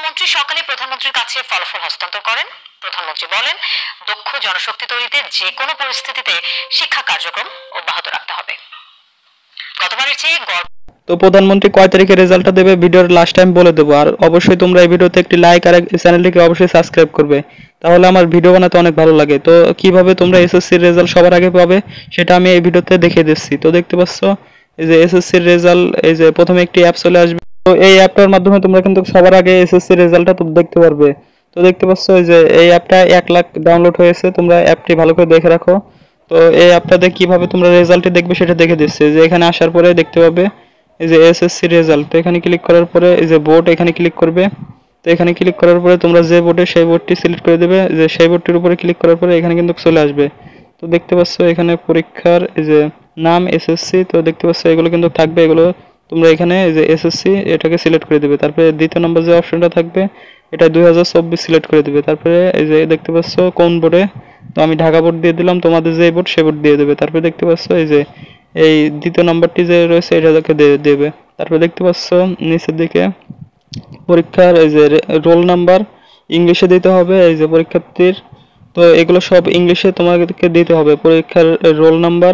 শিক্ষামন্ত্রী সকালে প্রধানমন্ত্রীর কাছে ফলাফল হস্তান্তর করেন। প্রধানমন্ত্রী বলেন, দক্ষ জনশক্তি তৈরিতে যে কোনো পরিস্থিতিতে শিক্ষা কার্যক্রম অব্যাহত রাখতে হবে। গতবারের চেয়ে তো প্রধানমন্ত্রী কয় তারিখে রেজাল্টটা দেবে ভিডিওর লাস্ট টাইম বলে দেবো। আর অবশ্যই তোমরা এই ভিডিওতে একটি লাইক আর চ্যানেলটিকে অবশ্যই সাবস্ক্রাইব করবে, তাহলে আমার ভিডিও বানাতে অনেক ভালো লাগে। তো কিভাবে তোমরা এসএসসির রেজাল্ট সবার আগে পাবে সেটা আমি এই ভিডিওতে দেখিয়ে দিচ্ছি। তো দেখতে পাচ্ছ এই যে এসএসসির রেজাল্ট, এই যে প্রথমে একটি অ্যাপ চলে আসবে। তো এই অ্যাপটার মাধ্যমে তোমরা কিন্তু সবার আগে এসএসসির রেজাল্টটা দেখতে পারবে। তো দেখতে পাচ্ছ এই যে এই অ্যাপটা 1 লাখ ডাউনলোড হয়েছে, তোমরা অ্যাপটি ভালো করে দেখে রাখো। তো এই অ্যাপটাতে কিভাবে তোমরা রেজাল্টটি দেখবে সেটা দেখে দিচ্ছি। যে এখানে আসার পরে দেখতে পাবে এই যে এসএসসি রেজাল্ট। তো এখানে ক্লিক করার পরে এই যে বোর্ড এখানে ক্লিক করবে। তো এখানে ক্লিক করার পরে তোমরা যে বোর্ডে সেই বোর্ডটি সিলেক্ট করে দেবে। যে সেই বোর্ডটির উপরে ক্লিক করার পরে এখানে কিন্তু চলে আসবে। তো দেখতে পাচ্ছ এখানে পরীক্ষার এই যে নাম এসএসসি। তো দেখতে পাচ্ছ এগুলো কিন্তু থাকবে, এগুলো তোমরা এখানে এই যে এসএসসি এটাকে সিলেক্ট করে দেবে। তারপরে দ্বিতীয় নম্বর যে অপশনটা থাকবে এটা 2024 সিলেক্ট করে দেবে। তারপরে এই যে দেখতে পাচ্ছ কোন বোর্ডে, তো আমি ঢাকা বোর্ড দিয়ে দিলাম, তোমাদের যে বোর্ড সে বোর্ড দিয়ে দেবে। তারপরে দেখতে পাচ্ছ এই যে এই দ্বিতীয় নাম্বারটি যে রয়েছে এটাকে দেবে। তারপরে দেখতে পাচ্ছ নিচের দিকে পরীক্ষার এই যে রোল নাম্বার ইংলিশে দিতে হবে এই যে পরীক্ষার্থীর। তো এগুলো সব ইংলিশে তোমাদেরকে দিতে হবে। পরীক্ষার রোল নাম্বার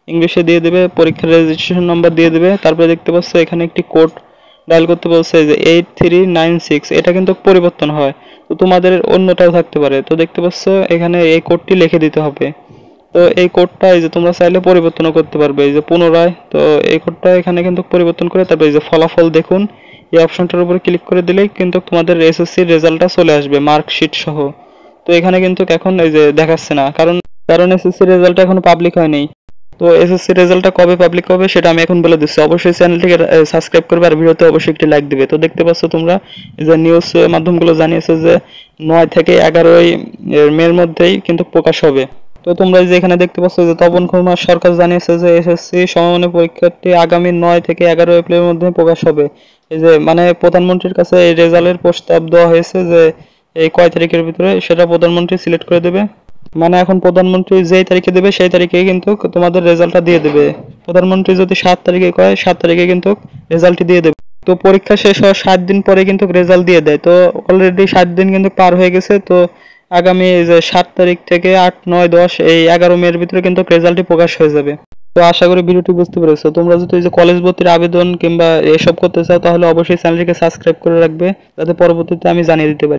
ইংলিশে দিয়ে দেবে, পরীক্ষার রেজিস্ট্রেশন নাম্বার দিয়ে দেবে। তারপরে দেখতে পাচ্ছ এখানে একটি কোড ডায়াল করতে বলছে যে 8396, এটা কিন্তু পরিবর্তন হয়, তো তোমাদের অন্যটাও থাকতে পারে। তো দেখতে পাচ্ছ এখানে এই কোডটি লিখে দিতে হবে। তো এই কোডটা এই যে তোমরা চাইলে পরিবর্তনও করতে পারবে এই যে পুনরায়। তো এই কোডটা এখানে কিন্তু পরিবর্তন করে তারপরে এই যে ফলাফল দেখুন এই অপশনটার উপরে ক্লিক করে দিলেই কিন্তু তোমাদের এসএসসির রেজাল্টটা চলে আসবে মার্কশিট সহ। তো এখানে কিন্তু এখন এই যে দেখাচ্ছে না, কারণ এসএসসির রেজাল্টটা এখনো পাবলিক হয়নি। তো এসএসসি রেজাল্টটা কবে পাবলিক হবে সেটা আমি এখন বলে দিচ্ছি। অবশ্যই চ্যানেলটিকে সাবস্ক্রাইব করবে আর ভিডিওতে অবশ্যই একটি লাইক দিবে। তো দেখতে পাচ্ছ তোমরা এই যে নিউজ মাধ্যমগুলো জানিয়েছে যে 9 থেকে 11 মের মধ্যেই কিন্তু প্রকাশ হবে। তো তোমরা যে এখানে দেখতে পাচ্ছ যে তপন কুমার সরকার জানিয়েছে যে এসএসসি সমমানের পরীক্ষাটি আগামী 9 থেকে 11 এপ্রিলের মধ্যে প্রকাশ হবে। এই যে মানে প্রধানমন্ত্রীর কাছে এই রেজাল্টের প্রস্তাব দেওয়া হয়েছে যে এই কয় তারিখের ভিতরে সেটা প্রধানমন্ত্রী সিলেক্ট করে দেবে। মানে এখন প্রধানমন্ত্রী যেই তারিখে দেবে সেই তারিখেই কিন্তু তোমাদের রেজাল্টটা দিয়ে দেবে। প্রধানমন্ত্রী যদি 7 তারিখে কয় 7 তারিখে কিন্তু রেজাল্টটি দিয়ে দেবে। তো পরীক্ষা শেষ হওয়ার 7 দিন পরে কিন্তু রেজাল্ট দিয়ে দেয়। তো অলরেডি 7 দিন কিন্তু পার হয়ে গেছে। তো আগামী যে 7 তারিখ থেকে 8, 9, 10 এই 11 মের ভিতরে কিন্তু রেজাল্টটি প্রকাশ হয়ে যাবে। তো আশা করি ভিডিওটি বুঝতে পেরেছো। তোমরা যদি এই যে কলেজ ভর্তির আবেদন কিংবা এসব করতে চাও তাহলে অবশ্যই চ্যানেলটিকে সাবস্ক্রাইব করে রাখবে, যাতে পরবর্তীতে আমি জানিয়ে দিতে পারি।